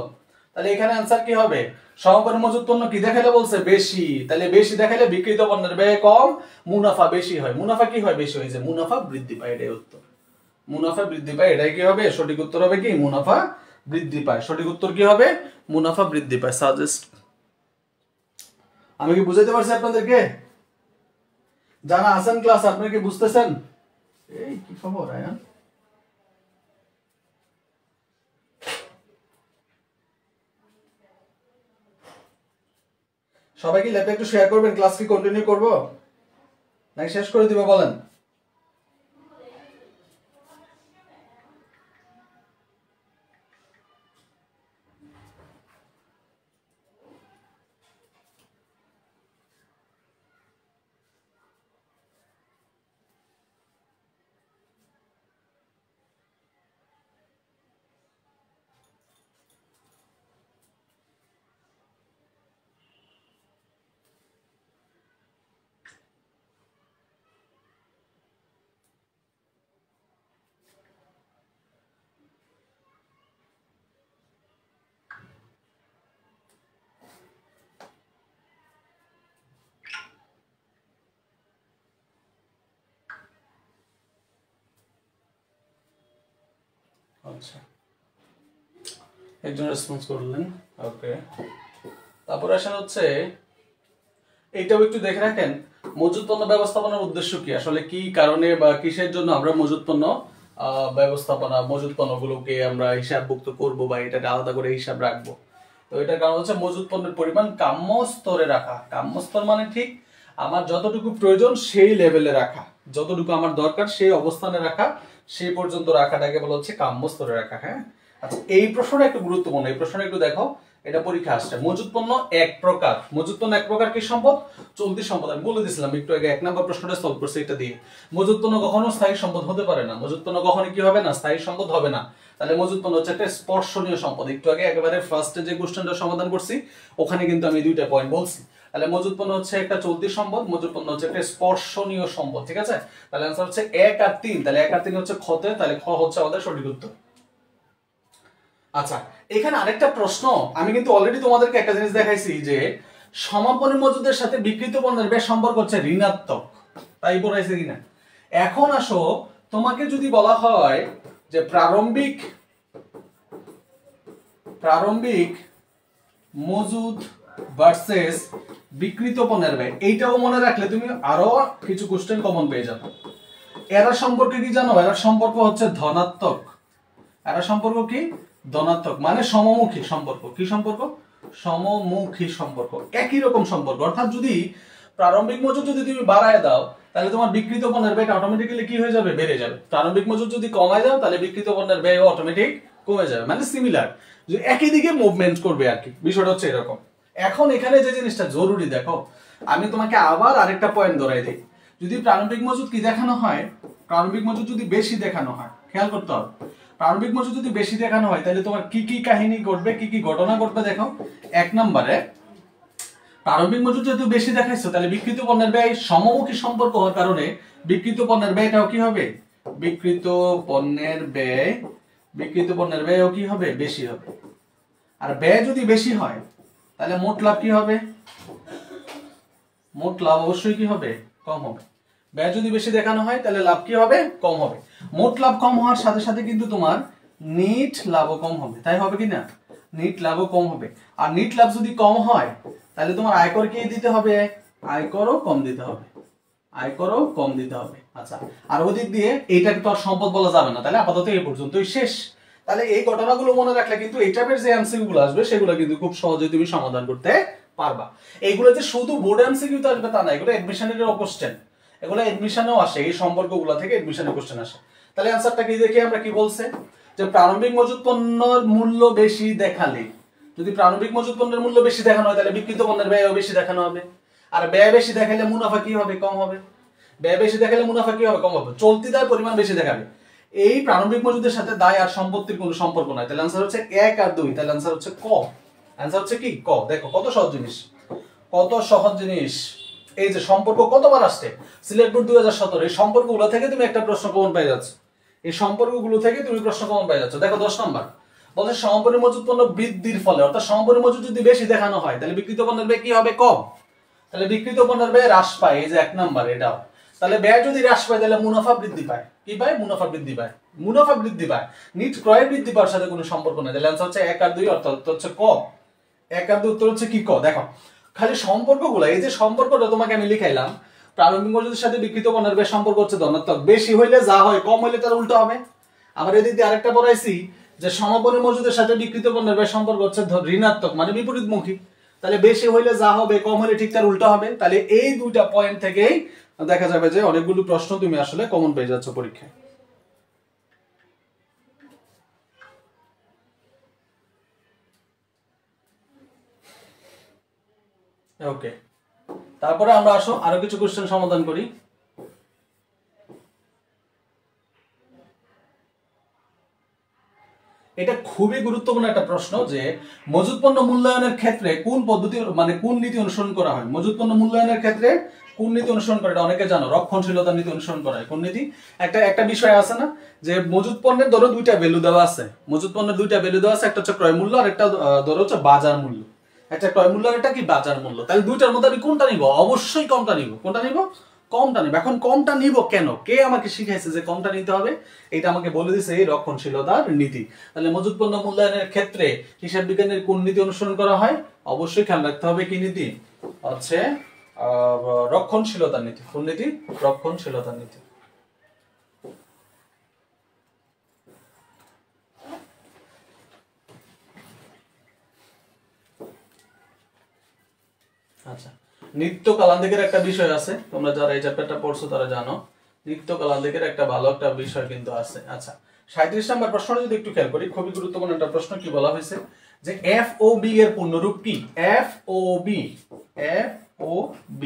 তাহলে এখানে आंसर কি হবে, সমপরি মজুত পণ্য কি দেখালে বলছে, বেশি। তাহলে বেশি দেখালে বিক্রিত পণ্যের ব্যয় কম, মুনাফা বেশি হয়। মুনাফা কি হয়, বেশি হয়, যে মুনাফা বৃদ্ধি পায়, এটাই উত্তর। মুনাফা বৃদ্ধি পায়, এটাই কি হবে, সঠিক উত্তর হবে কি, মুনাফা বৃদ্ধি পায়। সঠিক উত্তর কি হবে, মুনাফা বৃদ্ধি পায়। সাজেস্ট, আমি কি বুঝাইতে পারছি আপনাদেরকে? যারা আছেন ক্লাস, আপনারা কি বুঝতেছেন? এই কি খবর আয়ান, সবাই কি ল্যাপে একটু শেয়ার করবেন? ক্লাস কি কন্টিনিউ করব নাকি শেষ করে দিব বলেন? আচ্ছা, একজন রেসপন্স করলেন, ওকে। তারপর আসেন হচ্ছে এইটাও একটু দেখে রাখেন, মজুত পণ্য ব্যবস্থাপনার উদ্দেশ্য কি, আসলে কি কারণে বা কিসের জন্য আমরা মজুত পণ্য ব্যবস্থাপনা, মজুত পণ্যগুলোকে আমরা হিসাবভুক্ত করব বা এটা আলাদা করে হিসাব রাখবো। তো এটার কারণ হচ্ছে মজুত পণ্যের পরিমাণ কাম্য স্তরে রাখা। কাম্য স্তর মানে ঠিক আমার যতটুকু প্রয়োজন সেই লেভেলে রাখা, যতটুকু আমার দরকার সেই অবস্থানে রাখা, সেই পর্যন্ত রাখাটাকে বলা হচ্ছে কাম্য স্তরে রাখা। হ্যাঁ, আচ্ছা, এই প্রশ্নটা একটু গুরুত্বপূর্ণ, এই প্রশ্নটা একটু দেখো, এটা পরীক্ষা আসছে। মজুত পণ্য এক প্রকার, মজুত পণ্য এক প্রকার কি সম্পদ, চলতি সম্পদ। আমি বলে দিয়েছিলাম একটু আগে, 1 নম্বর প্রশ্নটা সলভ করছে এটা দিয়ে। মজুত পণ্য কখনো স্থায়ী সম্পদ হতে পারে না, মজুত পণ্য কখনো কি হবে না, স্থায়ী সম্পদ হবে না। তাহলে মজুত পণ্য হচ্ছে একটা স্পর্শনীয় সম্পদ। একটু আগে একেবারে ফার্স্টে যে কোশ্চেনটা সমাধান করছি ওখানে কিন্তু আমি দুইটা পয়েন্ট বলছি। তাহলে মজুত পণ্য হচ্ছে একটা চলতি সম্পদ, মজুত পণ্য হচ্ছে একটা স্পর্শনীয় সম্পদ, ঠিক আছে? তাহলে आंसर হচ্ছে 1 আর 3। তাহলে 1 আর 3 হচ্ছে খতে, তাহলে খ হচ্ছে আমাদের সঠিক উত্তর। আচ্ছা, এখানে আরেকটা প্রশ্ন, আমি কিন্তু অলরেডি তোমাদেরকে একটা জিনিস দেখাইছি যে সমাপনী মজুদের সাথে বিক্রিত পণ্যের ব্যয় সম্পর্ক হচ্ছে ঋণাত্মক, তাই বলাইছে কিনা? এখন আসো, তোমাকে যদি বলা হয় যে প্রারম্ভিক মজুদ ভার্সেস বিক্রিত পণ্যের ব্যয়, এইটাও মনে রাখলে তুমি আরো কিছু কোশ্চেন কমন পেয়ে যাবে। এরা সম্পর্কে কি জানো? এরা সম্পর্ক হচ্ছে ধনাত্মক। এরা সম্পর্ক কি? ধনাত্মক, মানে সমমুখী সম্পর্ক। কি সম্পর্ক? সমমুখী সম্পর্ক, একই রকম সম্পর্ক। অর্থাৎ যদি প্রারম্ভিক মজুদ যদি তুমি বাড়ায় দাও তাহলে তোমার বিক্রিত পণ্যের ব্যয়টা অটোমেটিক্যালি কি হয়ে যাবে? বেড়ে যাবে। প্রারম্ভিক মজুদ যদি কমায় দাও তাহলে বিক্রিত পণ্যের ব্যয় অটোমেটিক কমে যাবে, মানে সিমিলার, যে একই দিকে মুভমেন্ট করবে আর কি। বিষয়টা হচ্ছে এরকম। এখন এখানে যে জিনিসটা জরুরি, দেখো আমি তোমাকে আবার আরেকটা পয়েন্ট ধরাই দিই। যদি প্রারম্ভিক মজুদ কি দেখানো হয়, প্রারম্ভিক মজুদ যদি বেশি দেখানো হয়, খেয়াল করতে হবে, প্রারম্ভিক মজুদ যদি বেশি দেখানো হয় তাহলে তোমার কি কি কাহিনী ঘটবে, কি কি ঘটনা ঘটবে দেখো। 1 নম্বরে প্রারম্ভিক মজুদ যেহেতু বেশি দেখাইছো, তাহলে বিক্রিত পণ্যের ব্যয় সমমুখী সম্পর্ক হওয়ার কারণে বিক্রিত পণ্যের ব্যয়টাও কি হবে, বিক্রিত পণ্যের ব্যয়ও কি হবে, বেশি হবে। আর ব্যয় যদি বেশি হয় তাহলে মোট লাভ কি হবে, মোট লাভ অবশ্যই কি হবে, কম হবে। ব্যয় যদি বেশি দেখানো হয় তাহলে লাভ কি হবে, কম হবে। মোট লাভ কম হওয়ার সাথে সাথে কিন্তু তোমার নিট লাভও কম হবে, তাই হবে কি না, নিট লাভও কম হবে। আর নিট লাভ যদি কম হয় তাহলে তোমার আয়কর কি দিতে হবে, আয়করও কম দিতে হবে, আয়করও কম দিতে হবে। আচ্ছা, আর ওদিক দিয়ে এইটাকে তো আর সম্পদ বলা যাবে না, তাহলে আপাতত এই পর্যন্তই শেষ। তাহলে এই ঘটনাগুলো মনে রাখলে কিন্তু এই টাইপের যে এমসিকিউ গুলো আসবে সেগুলো কিন্তু খুব সহজে তুমি সমাধান করতে পারবা। এইগুলো যে শুধু বোর্ড এমসিকিউ তো আসবে তা না, এগুলো এডমিশনের কোশ্চেন, এগুলো এডমিশনেও আসে, এই সম্পর্কগুলো থেকে এডমিশনের কোশ্চেন আসে। তাহলে অ্যানসারটা কি দেখি আমরা, কি বলছে যে প্রারম্ভিক মজুদ পণ্যের মূল্য বেশি দেখালে, যদি প্রারম্ভিক মজুদ পণ্যের মূল্য বেশি দেখানো হয় তাহলে বিক্রিত পণ্যের ব্যয়ও বেশি দেখানো হবে। আর ব্যয় বেশি দেখালে মুনাফা কি হবে, কম হবে। ব্যয় বেশি দেখালে মুনাফা কি হবে, কম হবে। চলতি দায় পরিমাণ বেশি দেখাবে। এই প্রারম্ভিক মজুদের সাথে দায় আর সম্পত্তির কোনো সম্পর্ক নাই, তাহলে আনসার হচ্ছে 1 আর 2, তাহলে আনসার হচ্ছে ক। আনসার হচ্ছে কি ক। দেখো কত সহজ জিনিস, কত সহজ জিনিস। এই যে সম্পর্ক কতবার আসছে সিলেট বোর্ড 2017, এই সম্পর্কগুলো থেকে তুমি একটা প্রশ্ন কমন পেয়ে যাচ্ছ, এই সম্পর্কগুলো থেকে তুমি প্রশ্ন কমন পেয়ে যাচ্ছ। দেখো 10 নম্বর বলছে সমপরিমাণ মজুদ পণ্য বৃদ্ধির ফলে, অর্থাৎ সমপরিমাণ মজুদ যদি বেশি দেখানো হয় তাহলে বিক্রিত পণ্যের ব্যয় কি হবে, কম। তাহলে বিক্রিত পণ্যের ব্যয় হ্রাস পায়, এই যে 1 নম্বর এটাও। তাহলে ব্যয় যদি হ্রাস পায় তাহলে মুনাফা বৃদ্ধি পায়, কি পায়, মুনাফা বৃদ্ধি পায়, মুনাফা বৃদ্ধি পায়। নিট ক্রয় বৃদ্ধি পাওয়ার সাথে কোনো সম্পর্ক নেই, তাহলে आंसर হচ্ছে 1 আর 2, অর্থাৎ উত্তর হচ্ছে ক। 1 আর 2 উত্তর হচ্ছে কি ক। দেখো খালি সম্পর্কগুলো, এই যে সম্পর্কটা তোমাকে আমি লিখাইলাম, প্রারম্ভিক মজুদের সাথে বিক্রিত পণ্যের ব্যয় সম্পর্ক হচ্ছে ধনাত্মক, বেশি হইলে যা হয় কম হইলে তার উল্টো হবে। আমরা এদিক দিয়ে আরেকটা পড়াইছি যে সমাপনী মজুদের সাথে বিক্রিত পণ্যের ব্যয় সম্পর্ক হচ্ছে ঋণাত্মক, মানে বিপরীতমুখী। তাহলে বেশি হইলে যা হবে কম হইলে ঠিক তার উল্টো হবে। তাহলে এই দুইটা পয়েন্ট থেকেই দেখা যাবে যে অনেকগুলো প্রশ্ন তুমি আসলে কমন পেয়ে যাচ্ছ পরীক্ষায়। ওকে, তারপরে আমরা আসো আরো কিছু কোশ্চেন সমাধান করি। এটা খুবই গুরুত্বপূর্ণ একটা প্রশ্ন যে মজুদ পণ্য মূল্যায়নের ক্ষেত্রে কোন পদ্ধতি, মানে কোন নীতি অনুসরণ করা হয়। মজুদ পণ্য মূল্যায়নের ক্ষেত্রে কোন নীতি অনুসরণ করে, এটা অনেকে জানো, রক্ষণশীলতা নীতি অনুসরণ করা হয়। কোন নীতি, একটা বিষয় আছে না যে মজুদ পণ্যের ধরো দুইটা ভ্যালু দেওয়া আছে, মজুদ পণ্যের দুইটা ভ্যালু দেওয়া আছে, একটা হচ্ছে ক্রয় মূল্য আর একটা ধরো হচ্ছে বাজার মূল্য। একটা ক্রয় মূল্য আর একটা কি বাজার মূল্য। তাহলে দুইটার মধ্যে আমি কোনটা নিব, অবশ্যই কমটা নিব। কোনটা নিব, কমটা নিব। এখন কমটা নিব কেন, কে আমাকে শিখাইছে যে কমটা নিতে হবে, এটা আমাকে বলে দিয়েছে এই রক্ষণশীলতার নীতি। তাহলে মজুদ পণ্য মূল্যায়নের ক্ষেত্রে হিসাব বিজ্ঞানের কোন নীতি অনুসরণ করা হয়, অবশ্যই খেয়াল রাখতে হবে কি নীতি, হচ্ছে রক্ষণশীলতার নীতি। কোন নীতি, রক্ষণশীলতার নীতি। আচ্ছা, নিত্য কালান্দিকের একটা বিষয় আছে, তোমরা যারা এই চ্যাপ্টারটা পড়ছো তারা জানো, নিত্য কালান্দিকের একটা ভালো একটা বিষয় কিন্তু আছে। আচ্ছা, 37 নম্বর প্রশ্নটা যদি একটু খেয়াল করি, খুবই গুরুত্বপূর্ণ একটা প্রশ্ন। কি বলা হয়েছে যে FOB এর পূর্ণরূপ কি, FOB, FOB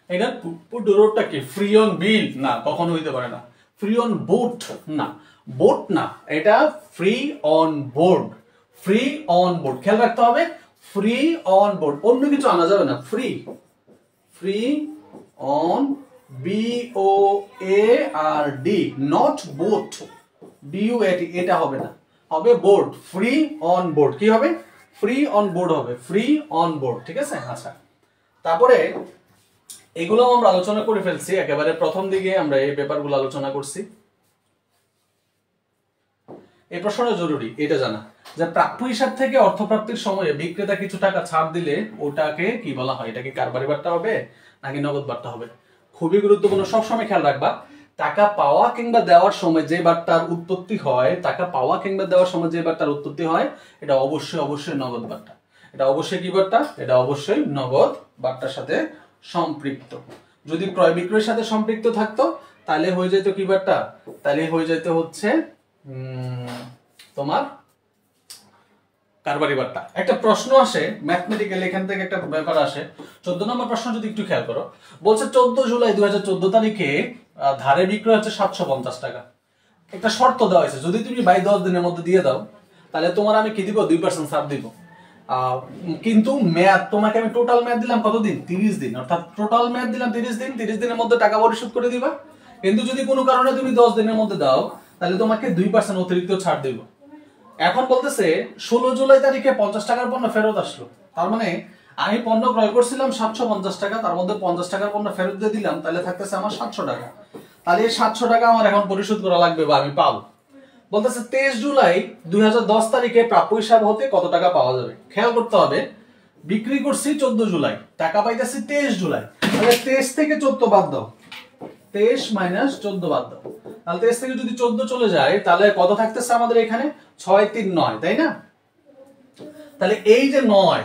এটার পূর্ণরূপটা কি, ফ্রি অন বিল না, কখনো হইতে পারে না। ফ্রি অন বোট না, বোট না, এটা free on board, free on board. খেয়াল রাখতে হবে ফ্রি অন বোর্ড, অন্য কিছু আনা যাবে না। Free, free on BOARD, not boat, BUAT, এটা হবে না, হবে বোর্ড। ফ্রি অন বোর্ড কি হবে, ফ্রি অন বোর্ড হবে, ফ্রি অন বোর্ড। ঠিক আছে। আচ্ছা, তারপরে এগুলো আমরা আলোচনা করে ফেলছি, একেবারে প্রথম দিকে আমরা এই ব্যাপারগুলো আলোচনা করছি। এই প্রশ্নটা জরুরি এটা জানা যে প্রাপ্য হিসাব থেকে অর্থপ্রাপ্তির সময়ে বিক্রেতা কিছু টাকা ছাড় দিলে ওটাকে কি বলা হয়, এটাকে কারবারি বার্তা হবে নাকি নগদ বার্তা হবে। খুবই গুরুত্বপূর্ণ, সবসময় খেয়াল রাখবা। টাকা পাওয়া কিংবা দেওয়ার সময় যে বার্তার উৎপত্তি হয়, টাকা পাওয়া কিংবা দেওয়ার সময় যে বার্তার উৎপত্তি হয়, এটা অবশ্যই অবশ্যই নগদ বার্তা। এটা অবশ্যই কি বার্তা, এটা অবশ্যই নগদ বার্তার সাথে সম্পৃক্ত। যদি ক্রয় বিক্রয়ের সাথে সম্পৃক্ত থাকতো তাহলে হয়ে যেত কি বার্তা, তাহলে হয়ে যেত হচ্ছে তোমার কারবারি বার্তা। একটা প্রশ্ন আসে ম্যাথমেটিক্যাল, এখান থেকে একটা ব্যাপার আসে। 14 নম্বর প্রশ্ন যদি একটু খেয়াল করো, বলছে 14 জুলাই 2014 তারিখে ধারে বিক্রয় হচ্ছে 750 টাকা। একটা শর্ত দেওয়া হয়েছে, যদি তুমি বাই 10 দিনের মধ্যে দিয়ে দাও তাহলে তোমার আমি কি দিব, 2% ছাড় দিব। কিন্তু মেয়াদ তোমাকে আমি টোটাল মেয়াদ দিলাম কতদিন, 30 দিন, অর্থাৎ টোটাল মেয়াদ দিলাম 30 দিন, 30 দিনের মধ্যে টাকা পরিশোধ করে দিবা। কিন্তু যদি কোনো কারণে তুমি 10 দিনের মধ্যে দাও তাহলে তোমাকে 2% অতিরিক্ত ছাড় দিব। এখন বলতেছে 16 জুলাই তারিখে 50 টাকার পণ্য ফেরত আসলো, তার মানে আমি পণ্য ক্রয় করছিলাম 750 টাকা, তার মধ্যে 50 টাকার পণ্য ফেরত দিয়ে দিলাম, তাহলে থাকতেছে আমার 700 টাকা। তাহলে এই 700 টাকা আমার এখন পরিশোধ করা লাগবে বা আমি পাবো। বলতেছে 23 জুলাই 2010 তারিখে প্রাপ্য হিসাব হতে কত টাকা পাওয়া যাবে। খেয়াল করতে হবে, বিক্রি করছি 14 জুলাই, টাকা পাইতেছি 23 জুলাই, তাহলে 23 থেকে 14 বাদ দাও, 23 মাইনাস 14 বাদ দাও, তাহলে 23 থেকে যদি 14 চলে যায় তাহলে কত থাকতেছে আমাদের এখানে, 6 3 9, তাই না? তাহলে এই যে 9,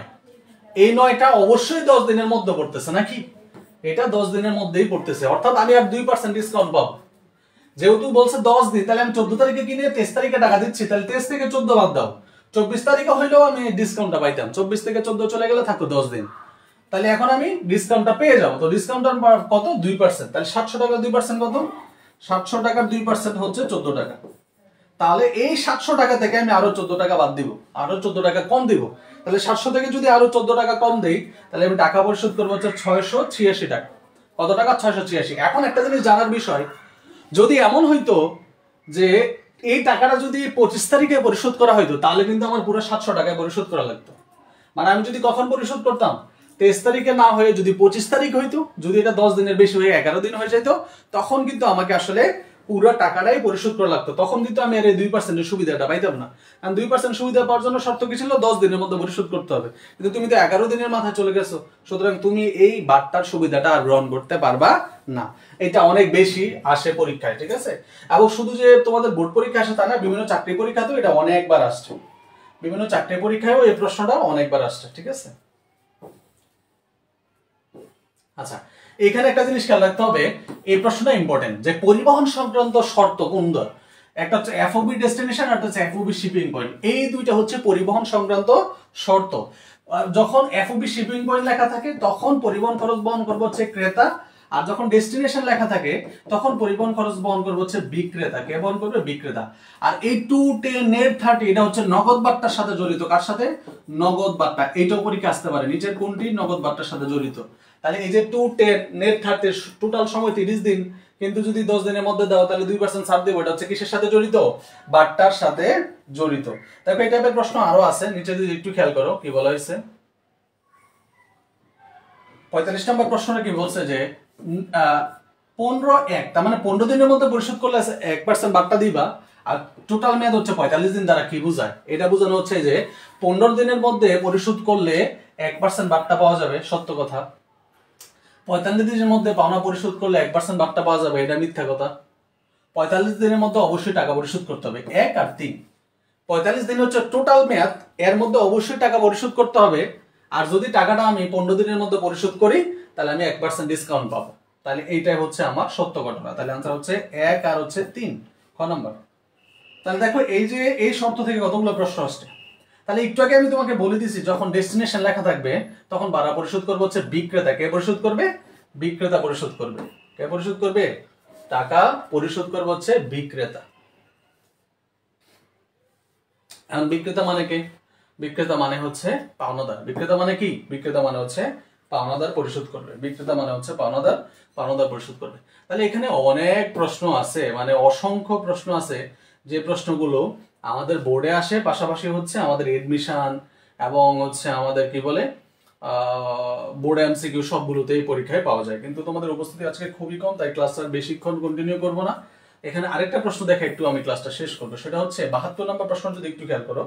এই 9টা অবশ্যই 10 দিনের মধ্যে পড়তেছে নাকি, এটা 10 দিনের মধ্যেই পড়তেছে, অর্থাৎ আমি আর 2% ডিসকাউন্ট পাবো। যেহেতু বলছে 10 দিন, তাহলে আমি 14 তারিখে কিনে 23 তারিখে টাকা দিচ্ছি, তাহলে 23 থেকে 14 বাদ দাও, 24 তারিখে হইলেও আমি ডিসকাউন্টটা পাইতাম, 24 থেকে 14 চলে গেলে থাকতো 10 দিন, তাহলে এখন আমি ডিসকাউন্টটা পেয়ে যাবো। তো ডিসকাউন্টটা কত, 2%, তাহলে 700 টাকার 2% কত, 700 টাকার 2% হচ্ছে 14 টাকা। তাহলে এই 700 টাকা থেকে আমি আরো 14 টাকা বাদ দিব, আরো 14 টাকা কম দিব, তাহলে 700 থেকে যদি আরো 14 টাকা কম দেই তাহলে আমি টাকা পরিশোধ করবো হচ্ছে 686 টাকা। কত টাকা, 686। এখন একটা জিনিস জানার বিষয়, যদি এমন হইতো যে এই টাকাটা যদি 25 তারিখে পরিশোধ করা হইতো তাহলে কিন্তু আমার পুরো 700 টাকায় পরিশোধ করা লাগতো। মানে আমি যদি কখন পরিশোধ করতাম, 23 তারিখে না হয়ে যদি 25 তারিখ হইতো, যদি এটা 10 দিনের বেশি হয়ে 11 দিন হয়ে যেত, তখন কিন্তু আমাকে আসলে পুরো টাকাটাই পরিশোধ করা লাগতো, তখন কিন্তু আমি আর এই 2% এর সুবিধাটা পাইতাম না। কারণ 2% সুবিধা পাওয়ার জন্য শর্ত কি ছিল, 10 দিনের মধ্যে পরিশোধ করতে হবে, কিন্তু তুমি তো 11 দিনের মাথায় চলে গেছো, সুতরাং তুমি এই বার্তার সুবিধাটা আর গ্রহণ করতে পারবা না। এটা অনেক বেশি আসে পরীক্ষায়, ঠিক আছে? এবং শুধু যে তোমাদের বোর্ড পরীক্ষা আসে তা না, বিভিন্ন চাকরি পরীক্ষাতেও এটা অনেকবার আসছে, বিভিন্ন চাকরি পরীক্ষায়ও এই প্রশ্নটা অনেকবার আসছে, ঠিক আছে? আচ্ছা, এখানে একটা জিনিস খেয়াল রাখতে হবে, এই প্রশ্নটা ইম্পর্টেন্ট, যে পরিবহন সংক্রান্ত শর্ত কোনটা, একটা হচ্ছে এফওবি ডেস্টিনেশন আর একটা হচ্ছে এফওবি শিপিং পয়েন্ট, এই দুইটা হচ্ছে পরিবহন সংক্রান্ত শর্ত। যখন এফওবি শিপিং পয়েন্ট লেখা থাকে তখন পরিবহন খরচ বহন করবে হচ্ছে ক্রেতা, আর যখন ডেস্টিনেশন লেখা থাকে তখন পরিবহন খরচ বহন করবে হচ্ছে বিক্রেতা। কে বহন করবে? বিক্রেতা। আর এই 210 নেট 30 এটা হচ্ছে নগদ বার্তার সাথে জড়িত। কার সাথে? নগদ বার্তা। এইটাও পরীক্ষা আসতে পারে, নিচের কোনটি নগদ বার্তার সাথে জড়িত। তাহলে এই যে 210 নেট 30 টোটাল সময় 30 দিন, কিন্তু যদি 10 দিনের মধ্যে দাও তাহলে 2% ছাড় দেবো, এটা হচ্ছে কিসের সাথে জড়িত? বার্তার সাথে জড়িত। দেখো এই টাইপের প্রশ্ন আরো আছে, নিচে যদি একটু খেয়াল করো কি বলা হয়েছে। 45 নম্বর প্রশ্নটা কি বলছে যে 15/1, তার মানে 15 দিনের মধ্যে পরিশোধ করলে 1% বার্তা দিবা, আর টোটাল মেয়াদ হচ্ছে 45 দিন। দ্বারা কি বোঝায়? এটা বোঝানো হচ্ছে যে 15 দিনের মধ্যে পরিশোধ করলে 1% বার্তা পাওয়া যাবে, সত্য কথা। 45 দিনের মধ্যে পাওনা পরিশোধ করলে 1% বার্তা পাওয়া যাবে, এটা মিথ্যা কথা। 45 দিনের মধ্যে অবশ্যই টাকা পরিশোধ করতে হবে। 1 আর 3, 45 দিন হচ্ছে টোটাল মেয়াদ, এর মধ্যে অবশ্যই টাকা পরিশোধ করতে হবে। আর যদি টাকাটা আমি 15 দিনের মধ্যে পরিশোধ করি তাহলে আমি 1% ডিসকাউন্ট পাবো। তাহলে এইটাই হচ্ছে আমার সত্য ঘটনা। তাহলে আনসার হচ্ছে 1 আর হচ্ছে 3, খ নাম্বার। তাহলে দেখো এই যে এই শর্ত থেকে কতগুলো প্রশ্ন আসছে। তাহলে একটু আগে আমি তোমাকে বলে দিছি, যখন ডেস্টিনেশন লেখা থাকবে তখন ভাড়া পরিশোধ করবে হচ্ছে বিক্রেতা। কে পরিশোধ করবে? বিক্রেতা পরিশোধ করবে। কে পরিশোধ করবে? টাকা পরিশোধ করবে হচ্ছে বিক্রেতা। এখন বিক্রেতা মানে কে? বিক্রেতা মানে হচ্ছে পাওনাদার। বিক্রেতা মানে কি? বিক্রেতা মানে হচ্ছে পাওনাদার পরিশোধ করবে। বিক্রেতা মানে হচ্ছে পাওনাদার, পাওনাদার পরিশোধ করবে। তাহলে এখানে অনেক প্রশ্ন আছে, মানে অসংখ্য প্রশ্ন আছে, যে প্রশ্নগুলো আমাদের বোর্ডে আসে, পাশাপাশি হচ্ছে আমাদের এডমিশন এবং হচ্ছে আমাদের কি বলে বোর্ড এমসিকিউ সবগুলোতেই পরীক্ষায় পাওয়া যায়। কিন্তু তোমাদের উপস্থিতি আজকে খুবই কম, তাই ক্লাসটা বেশিক্ষণ কন্টিনিউ করবো না। এখানে আরেকটা প্রশ্ন দেখে একটু আমি ক্লাসটা শেষ করবো, সেটা হচ্ছে 72 নম্বর প্রশ্ন, যদি একটু খেয়াল করো।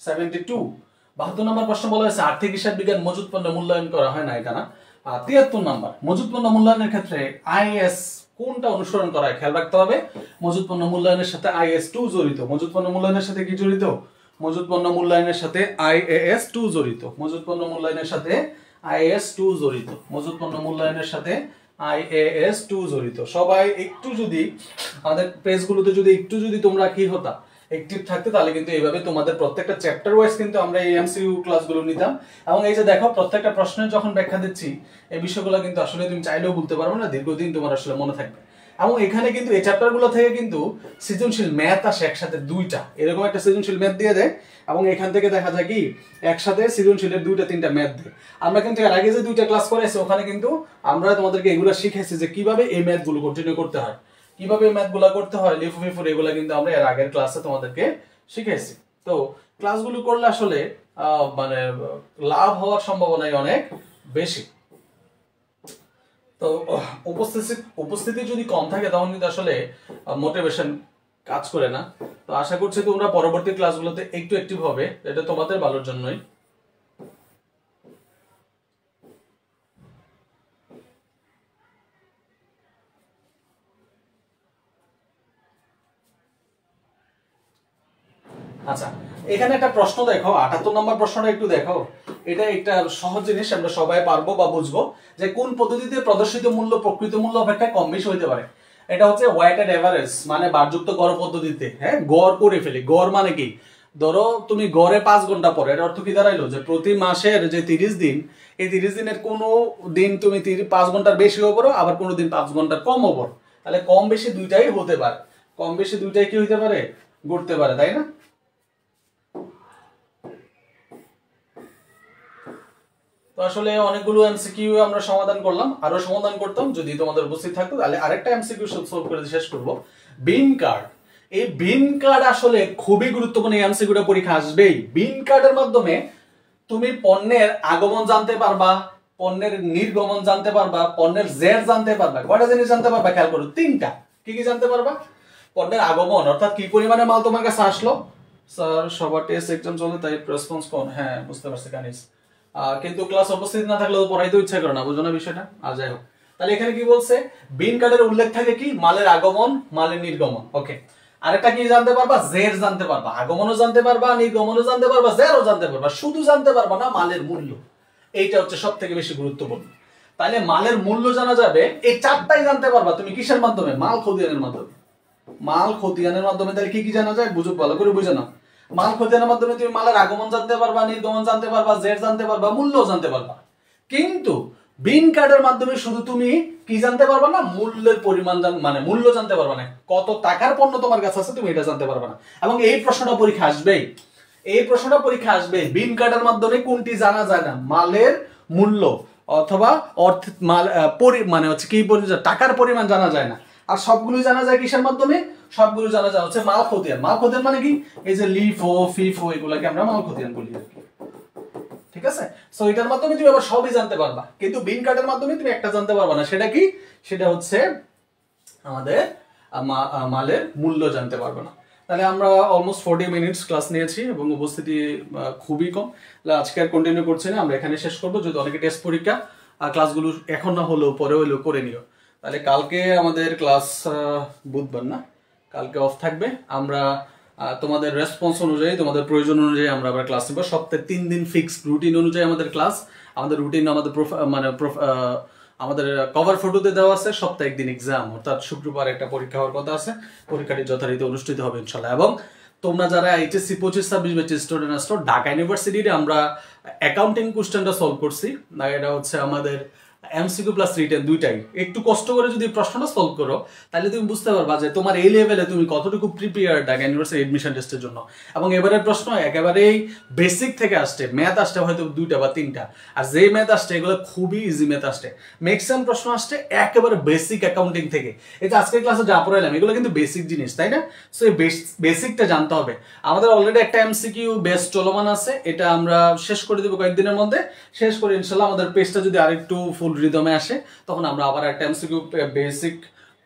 72 নম্বর প্রশ্ন বলা হয়েছে আর্থিক হিসাব বিজ্ঞান মজুত পণ্য মূল্যায়ন করা হয় না, এটা না। 73 নম্বর, মজুত পণ্য মূল্যায়নের ক্ষেত্রে আইএস কোনটা অনুসরণ করা হয়? খেয়াল রাখতে হবে, মজুত পণ্য মূল্যায়নের সাথে IAS 2 জড়িত। মজুত পণ্য মূল্যায়নের সাথে কি জড়িত? মজুত পণ্য মূল্যায়নের সাথে IAS 2 জড়িত। মজুত পণ্য মূল্যায়নের সাথে IAS 2 জড়িত। মজুত পণ্য মূল্যায়নের সাথে IAS 2 জড়িত। সবাই একটু যদি আমাদের পেজগুলোতে যদি একটু যদি তোমরা কি হতা অ্যাক্টিভ থাকতে, তাহলে কিন্তু এইভাবে তোমাদের প্রত্যেকটা চ্যাপ্টার ওয়াইজ কিন্তু আমরা এই এমসিকিউ ক্লাসগুলো নিতাম। এবং এই যে দেখো প্রত্যেকটা প্রশ্নের যখন ব্যাখ্যা দিচ্ছি, এই বিষয়গুলো কিন্তু আসলে তুমি চাইলেও বলতে পারবে না, দীর্ঘদিন তোমার আসলে মনে থাকবে। এবং এখানে কিন্তু এই চ্যাপ্টারগুলো থেকে কিন্তু সৃজনশীল ম্যাথ আসে একসাথে দুইটা, এরকম একটা সৃজনশীল ম্যাথ দিয়ে দেয় এবং এখান থেকে দেখা যায় কি একসাথে সৃজনশীলের দুইটা তিনটা ম্যাথ দেয়। আমরা কিন্তু এর আগে যে দুইটা ক্লাস করেছি ওখানে কিন্তু আমরা তোমাদেরকে এগুলো শিখাইছি যে কিভাবে এই ম্যাথগুলো কন্টিনিউ করতে হয়, কিভাবে এই ম্যাথগুলো করতে হয়, লিফু ফিফুর এগুলো কিন্তু আমরা এর আগের ক্লাসে তোমাদেরকে শিখাইছি। তো ক্লাসগুলো করলে আসলে মানে লাভ হওয়ার সম্ভাবনাই অনেক বেশি। তো উপস্থিতি যদি কম থাকে তখন কিন্তু আসলে মোটিভেশন কাজ করে না। তো আশা করছি তোমরা পরবর্তী ক্লাসগুলোতে একটু অ্যাক্টিভ হবে, এটা তোমাদের ভালোর জন্যই। আচ্ছা, এখানে একটা প্রশ্ন দেখো, 78 নম্বর প্রশ্নটা একটু দেখো। এটা একটা সহজ জিনিস, আমরা সবাই পারবো বা বুঝবো যে কোন পদ্ধতিতে প্রদর্শিত মূল্য প্রকৃত মূল্য অপেক্ষা কম বেশি হইতে পারে। এটা হচ্ছে ওয়েটেড এভারেজ মানে বারযুক্ত গড় পদ্ধতিতে। হ্যাঁ, গড় করে ফেলি। গড় মানে কি, ধরো তুমি গড়ে 5 ঘন্টা পরে, এর অর্থ কি দাঁড়াইলো যে প্রতি মাসের যে 30 দিন, এই 30 দিনের কোনো দিন তুমি 5 ঘন্টার বেশি হবো, আবার কোনো দিন 5 ঘন্টার কম হবো। তাহলে কম বেশি দুইটাই হতে পারে, কম বেশি দুইটাই কি হইতে পারে, ঘটতে পারে, তাই না? তো আসলে অনেকগুলো এমসিকিউ আমরা সমাধান করলাম, আরো সমাধান করতাম যদি তোমাদের উপস্থিত থাকতো। তাহলে আরেকটা এমসিকিউ সলভ করে শেষ করব। বিন কার্ড, এই বিন কার্ড আসলে খুবই গুরুত্বপূর্ণ। এমসিকিউটা পরীক্ষা আসবেই। বিন কার্ডের মাধ্যমে তুমি পণ্যের আগমন জানতে পারবা, পণ্যের নির্গমন জানতে পারবা, পণ্যের জের জানতে পারবা। কয়টা জিনিস জানতে পারবা খেয়াল করো, 3টা। কি কি জানতে পারবা? পণ্যের আগমন অর্থাৎ কি পরিমাণে মাল তোমার কাছে আসলো। স্যার সবার টেস্ট এক্সাম চলে তাই রেসপন্স কোন, হ্যাঁ বুঝতে পারছি কানিস, কিন্তু ক্লাস উপস্থিত না থাকলে পড়াইতে ইচ্ছা করে না, বুঝো না বিষয়টা। আর যাই হোক, তাহলে এখানে কি বলছে, বিন কার্ডের উল্লেখ থাকে কি মালের আগমন মালের নির্গমন। ওকে, আরেকটা কি জানতে পারবা, জের জানতে পারবা, আগমনও জানতে পারবা, নির্গমনও জানতে পারবা, জেরও জানতে পারবা। শুধু জানতে পারবা না মালের মূল্য, এইটা হচ্ছে সব থেকে বেশি গুরুত্বপূর্ণ। তাহলে মালের মূল্য জানা যাবে, এই 4টাই জানতে পারবা তুমি কিসের মাধ্যমে, মাল খতিয়ানের মাধ্যমে। মাল খতিয়ানের মাধ্যমে তাহলে কি কি জানা যায়, বুঝো, ভালো করে বুঝে নাও। মাল খতিয়ানের মাধ্যমে তুমি মালের আগমন জানতে পারবা, নির্গমন জানতে পারবা, জেড জানতে পারবা, মূল্য জানতে পারবা। কিন্তু বিন কার্ডের মাধ্যমে শুধু তুমি কি জানতে পারবা না, মূল্যের পরিমাণ মানে মূল্য জানতে পারবা না, কত টাকার পণ্য তোমার কাছে আছে তুমি এটা জানতে পারবা না। এবং এই প্রশ্নটা পরীক্ষা আসবেই, এই প্রশ্নটা পরীক্ষা আসবে। বিন কার্ডের মাধ্যমে কোনটি জানা যায় না, মালের মূল্য অথবা মাল মানে হচ্ছে কি টাকার পরিমাণ জানা যায় না। আর সবগুলো জানা যায় কিসের মাধ্যমে, সবগুলো জানা যায় হচ্ছে মাল খতিয়ান। মাল খতিয়ান মানে কি, এই যে লিফো ফিফো এগুলাকে আমরা মাল খতিয়ান বলি আর কি। ঠিক আছে, সো এটার মাধ্যমে তুমি আবার সবই জানতে পারবা, কিন্তু বিন কার্ডের মাধ্যমে তুমি একটা জানতে পারবা না। সেটা কি, সেটা হচ্ছে আমাদের মালের মূল্য জানতে পারবে না। তাহলে আমরা অলমোস্ট 40 মিনিটস ক্লাস নিয়েছি এবং উপস্থিতি খুবই কম। আজকে আর কন্টিনিউ করছি না, আমরা এখানে শেষ করবো। যদি অনেকে টেস্ট পরীক্ষা ক্লাসগুলো এখন না হলেও পরে হইলেও করে নিও। তাহলে কালকে আমাদের ক্লাস বুধবার না, কালকে অফ থাকবে। আমরা তোমাদের রেসপন্স অনুযায়ী, তোমাদের প্রয়োজন অনুযায়ী আমরা আবার ক্লাস নেব। সপ্তাহে 3 দিন ফিক্সড রুটিন অনুযায়ী আমাদের ক্লাস। আমাদের রুটিন আমাদের আমাদের কভার ফটোতে দেওয়া আছে। সপ্তাহে 1 দিন এক্সাম, অর্থাৎ শুক্রবার একটা পরীক্ষা হওয়ার কথা আছে। পরীক্ষাটি যথারীতি অনুষ্ঠিত হবে ইনশাল্লাহ। এবং তোমরা যারা এইচএসসি 25-26 ব্যাচের স্টুডেন্ট আসছো, ঢাকা ইউনিভার্সিটিতে আমরা অ্যাকাউন্টিং কোশ্চেনটা সলভ করছি। এটা হচ্ছে আমাদের এমসিকিউ প্লাস রিটেন দুইটাই। একটু কষ্ট করে যদি প্রশ্নটা সলভ করো তাহলে তুমি বুঝতে পারবা যে তোমার এই লেভেলে তুমি কতটুকু প্রিপেয়ার ঢাকা ইউনিভার্সিটি এডমিশন টেস্টের জন্য। এবং এবারের প্রশ্ন একেবারেই বেসিক থেকে আসছে, ম্যাথ আসছে হয়তো 2টা বা 3টা, আর যেই ম্যাথ আসছে এগুলো খুবই ইজি ম্যাথ আসছে। ম্যাক্সিমাম প্রশ্ন আসছে একেবারে বেসিক অ্যাকাউন্টিং থেকে। এই যে আজকের ক্লাসে যা পড়াইলাম এগুলো কিন্তু বেসিক জিনিস, তাই না? সো এই বেসিকটা জানতে হবে। আমাদের অলরেডি একটা এমসিকিউ বেস চলমান আছে, এটা আমরা শেষ করে দেবো কয়েকদিনের মধ্যে। শেষ করে ইনশাল্লাহ আমাদের পেজটা যদি আরেকটু ফুল রিদমে আসে তখন আমরা আবার একটা এমসিকিউ বেসিক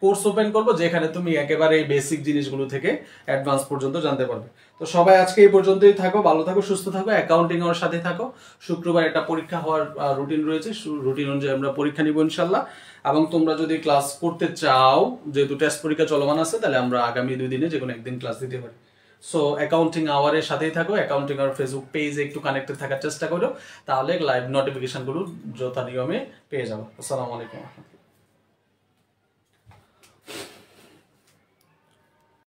কোর্স ওপেন করবো, যেখানে তুমি একেবারে এই বেসিক জিনিসগুলো থেকে অ্যাডভান্স পর্যন্ত জানতে পারবে। তো সবাই আজকে এই পর্যন্তই থাকো, ভালো থাকো, সুস্থ থাকো, অ্যাকাউন্টিং এর সাথে থাকো। শুক্রবার একটা পরীক্ষা হওয়ার রুটিন রয়েছে, রুটিন অনুযায়ী আমরা পরীক্ষা নিব ইনশাল্লাহ। এবং তোমরা যদি ক্লাস করতে চাও, যেহেতু টেস্ট পরীক্ষা চলমান আছে, তাহলে আমরা আগামী 2 দিনে যে কোনো একদিন ক্লাস দিতে পারি। সো অ্যাকাউন্টিং আওয়ারের সাথেই থাকো, অ্যাকাউন্টিং আওয়ার ফেসবুক পেজে একটু কানেক্টেড থাকার চেষ্টা করো, তাহলে লাইভ নোটিফিকেশনগুলো যথা নিয়মে পেয়ে যাবো। আসসালামু আলাইকুম।